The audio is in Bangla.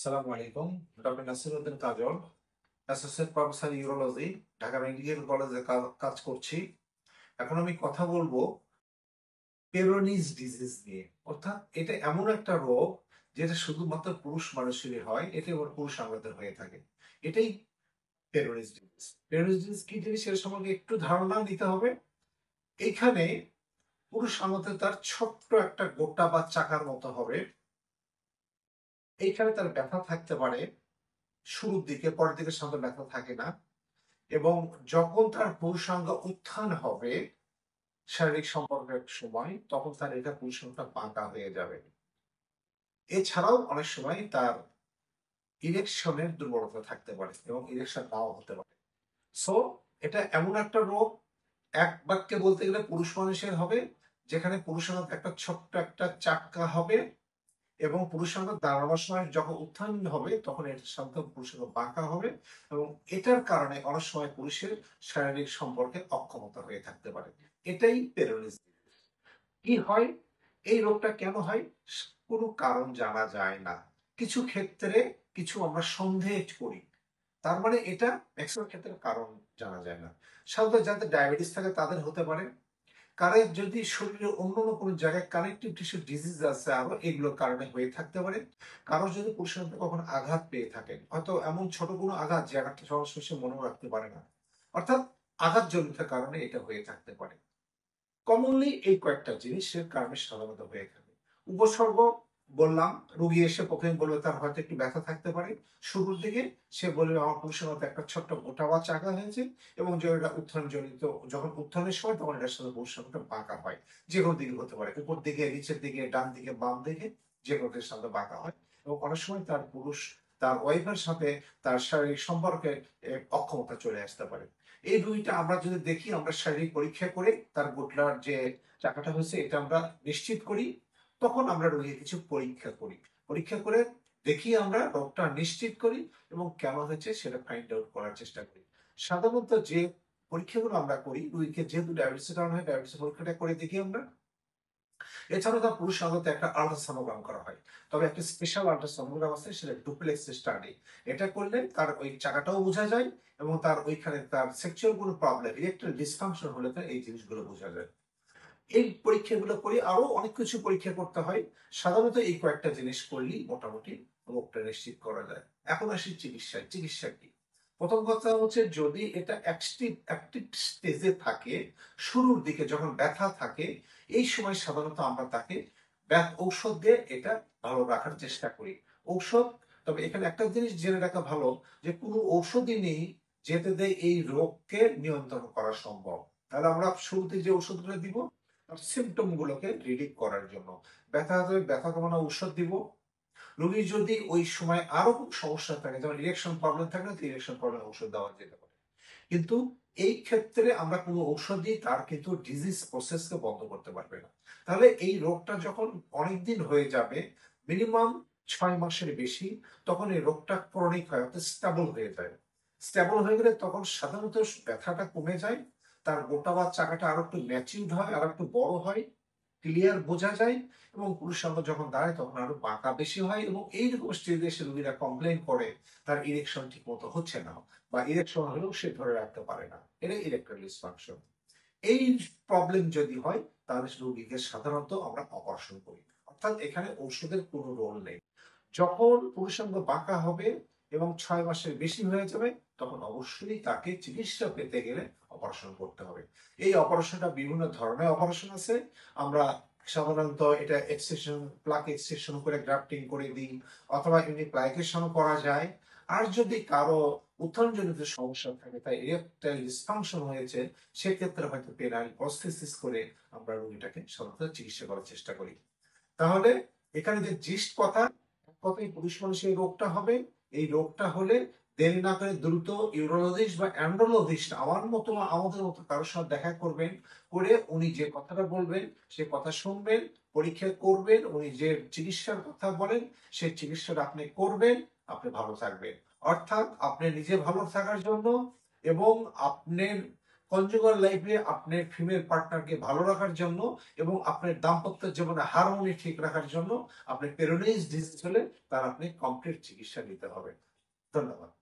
আসসালামু আলাইকুম। Doctor Nasiruddin Kajal, associate professor urology, Dhaka medical কলেজে কাজ করছি। এখন আমি কথা বলবো পেরোনিজ ডিজিজ নিয়ে। অর্থাৎ এটা এমন একটা রোগ যেটা শুধুমাত্র পুরুষ মানুষেরই হয়, এটা আবার পুরুষাঙ্গদের হয়ে থাকে। এটাই পেরোনিজ ডিজিজ। পেরোনিজ ডিজিজ কি জিনিস এর সম্পর্কে একটু ধারণা নিতে হবে। এইখানে পুরুষাঙ্গতে তার ছোট্ট একটা গোটা বা চাকার মতো হবে। এইখানে তার ব্যথা থাকতে পারে শুরুর দিকে, পরের দিকে সাধারণত ব্যথা থাকে না। এবং যখন তার পুরুষাঙ্গ উত্থান হবে শারীরিক সম্পর্কের সময়, তখন তার এটা পুরুষাঙ্গটা বাঁকা হয়ে যাবে। এছাড়াও অনেক সময় তার ইরেকশনের দুর্বলতা থাকতে পারে এবং ইরেকশন নাও হতে পারে। সো এটা এমন একটা রোগ, এক বাক্যে বলতে গেলে পুরুষ মানুষের হবে, যেখানে পুরুষাঙ্গ একটা ছোট্ট একটা চাক্কা হবে এবং পুরুষাঙ্গ দাঁড়ানোর সময় যখন উত্থান হবে তখন এটার সাথে পুরুষাঙ্গ বাঁকা হবে এবং এটার কারণে অনেক সময় পুরুষের শারীরিক সম্পর্কে অক্ষমতা হয়ে থাকতে পারে। এটাই পেরোনিজম। কি হয়, এই রোগটা কেন হয় কোনো কারণ জানা যায় না। কিছু ক্ষেত্রে কিছু আমরা সন্দেহ করি, তার মানে এটা ম্যাক্সিমাম ক্ষেত্রে কারণ জানা যায় না। সাধারণত যাদের ডায়াবেটিস থাকে তাদের হতে পারে, কারের যদি শরীরের অন্য কোনো জায়গায় কানেকটিভ টিস্যু ডিজিজ আছে আরো, এগুলোর কারণে হয়ে থাকতে পারে। কারো যদি পুরুষাঙ্গে কখনো আঘাত পেয়ে থাকেন, হয়তো এমন ছোট কোনো আঘাত যে আঘাতটা সরাসরি সে মনেও রাখতে পারে না, অর্থাৎ আঘাতজনিত কারণে এটা হয়ে থাকতে পারে। কমনলি এই কয়েকটা জিনিসের কারণে সাধারণত হয়ে থাকে। উপসর্গ বললাম, রুগী এসে প্রথমে বলবে তার হয়তো একটু ব্যথা থাকতে পারে শুরুর দিকে। সে বলবে আমার পুরুষের মধ্যে একটা ছোট্ট গোটা বা চাকা হয়েছে এবং যে এটা উত্থান জনিত, যখন উত্থানের সময় তখন এটার সাথে পুরুষটা বাঁকা হয়। যে কোনো দিকে হতে পারে, উপর দিকে, নিচের দিকে, ডান দিকে, বাম দিকে, যে কোনো দিকের সাথে বাঁকা হয়। এবং অনেক সময় তার পুরুষ তার ওয়াইফের সাথে তার শারীরিক সম্পর্কে অক্ষমতা চলে আসতে পারে। এই রুগীটা আমরা যদি দেখি, আমরা শারীরিক পরীক্ষা করে তার গোটলার যে চাকাটা হয়েছে এটা আমরা নিশ্চিত করি, তখন আমরা রোগীর কিছু পরীক্ষা করি। পরীক্ষা করে দেখি, আমরা রোগটা নিশ্চিত করি এবং কেন হয়েছে সেটা ফাইন্ড আউট করার চেষ্টা করি। সাধারণত যে পরীক্ষাগুলো আমরা করি, রোগীকে যেহেতু ডায়াবেটিসের কারণে হয়, ডায়াবেটিস পরীক্ষাটা করে দেখি আমরা। এছাড়াও তার পুরুষাঙ্গতে একটা আল্ট্রাসোনোগ্রাম করা হয়, তবে একটা স্পেশাল আল্ট্রাসোনোগ্রাম আছে, সেটা ডুপ্লেক্স স্টাডি। এটা করলে তার ওই চাকাটাও বোঝা যায় এবং তার ওইখানে তার সেক্সুয়াল কোনো প্রবলেম, ইরেকটাইল ডিসফাংশন হলে তার এই জিনিসগুলো বোঝা যায়। এই পরীক্ষাগুলো করি, আরো অনেক কিছু পরীক্ষা করতে হয়। সাধারণত এই কয়েকটা জিনিস করলেই মোটামুটি রোগটা নিশ্চিত করা যায়। এখন আসি চিকিৎসায়। চিকিৎসা কি? প্রথম কথা হচ্ছে, যদি এটা অ্যাক্টিভ স্টেজে থাকে, শুরুর দিকে যখন ব্যথা থাকে, এই সময় সাধারণত আমরা তাকে ঔষধ দিয়ে এটা ভালো রাখার চেষ্টা করি। ঔষধ, তবে এখানে একটা জিনিস জেনে রাখা ভালো, যে কোনো ঔষধই নেই যেতে দেয় এই রোগকে নিয়ন্ত্রণ করা সম্ভব। তাহলে আমরা শুরুতে যে ওষুধগুলো দিব সিমটম গুলোকে রিলিভ করার জন্য, ব্যথা হলে ব্যথা কমানো ঔষধ দিব। রোগী যদি ওই সময় আরো কোনো সমস্যা থাকে, যেমন ইরেকশন প্রবলেম থাকে, তো ইরেকশন প্রবলেম ওষুধ দেওয়া যেতে পারে। কিন্তু এই ক্ষেত্রে আমরা কোনো ঔষধই তার কিন্তু ডিজিজ প্রসেসকে বন্ধ করতে পারবে না। তাহলে এই রোগটা যখন অনেকদিন হয়ে যাবে, মিনিমাম 6 মাসের বেশি, তখন এই রোগটা ক্রনিক হয়, অর্থাৎ স্টেবল হয়ে যায়। স্টেবল হয়ে গেলে তখন সাধারণত ব্যথাটা কমে যায়, তার গোটা বা চাকাটা আরো একটু ম্যাচিউরড হয়, আরো একটু বড় হয়, ক্লিয়ার বোঝা যায় এবং পুরুষাঙ্গ যখন দাঁড়ায় তখন আরো বাঁকা বেশি হয়। এবং এইরকম স্টেজে এসে রোগীরা কমপ্লেন করে তার ইরেকশন ঠিক মতো হচ্ছে না, বা ইরেকশন হলেও সে ধরে রাখতে পারে না, এটা ইরেকটাইল ডিসফাংশন। এই প্রবলেম যদি হয়, তাহলে রোগীকে সাধারণত আমরা অপারেশন করি, অর্থাৎ এখানে ঔষধের কোনো রোল নেই। যখন পুরুষাঙ্গ বাঁকা হবে এবং 6 মাসের বেশি হয়ে যাবে, তখন অবশ্যই তাকে চিকিৎসা পেতে গেলে অপারেশন করতে হবে। এই অপারেশনটা বিভিন্ন ধরনের অপারেশন আছে। আমরা সাধারণত এটা এক্সট্রাকশন, প্লাক এক্সট্রাকশন করে গ্রাফটিং করে দিই, অথবা এমনি প্লাইকেশনও করা যায়। আর যদি কারো উত্থানজনিত সমস্যা থাকে, তাই ইরেকটাইল ডিসফাংশন হয়েছে, সেক্ষেত্রে হয়তো পেনাইল প্রস্থেসিস করে আমরা রোগীটাকে সাধারণত চিকিৎসা করার চেষ্টা করি। তাহলে এখানে যে জিস্ট কথা, কতই পুরুষ মানুষের এই রোগটা হবে। এই রোগটা হলে দেরি না করে দ্রুত ইউরোলজিস্ট বা অ্যান্ড্রোলজিস্ট, আমার মতো আমাদের মতো কারোর সাথে দেখা করবেন, করে উনি যে কথাটা বলবেন সে কথা শুনবেন, পরীক্ষা করবেন, উনি যে চিকিৎসার কথা বলেন সেই চিকিৎসাটা আপনি করবেন, আপনি ভালো থাকবেন। অর্থাৎ আপনি নিজে ভালো থাকার জন্য এবং আপনার কনজুগাল লাইফে আপনার ফিমেল পার্টনারকে ভালো রাখার জন্য এবং আপনার দাম্পত্য জীবনে হারমোনি ঠিক রাখার জন্য আপনি পেরোনিজ ডিজিজ হলে তার আপনি কমপ্লিট চিকিৎসা নিতে হবে। ধন্যবাদ।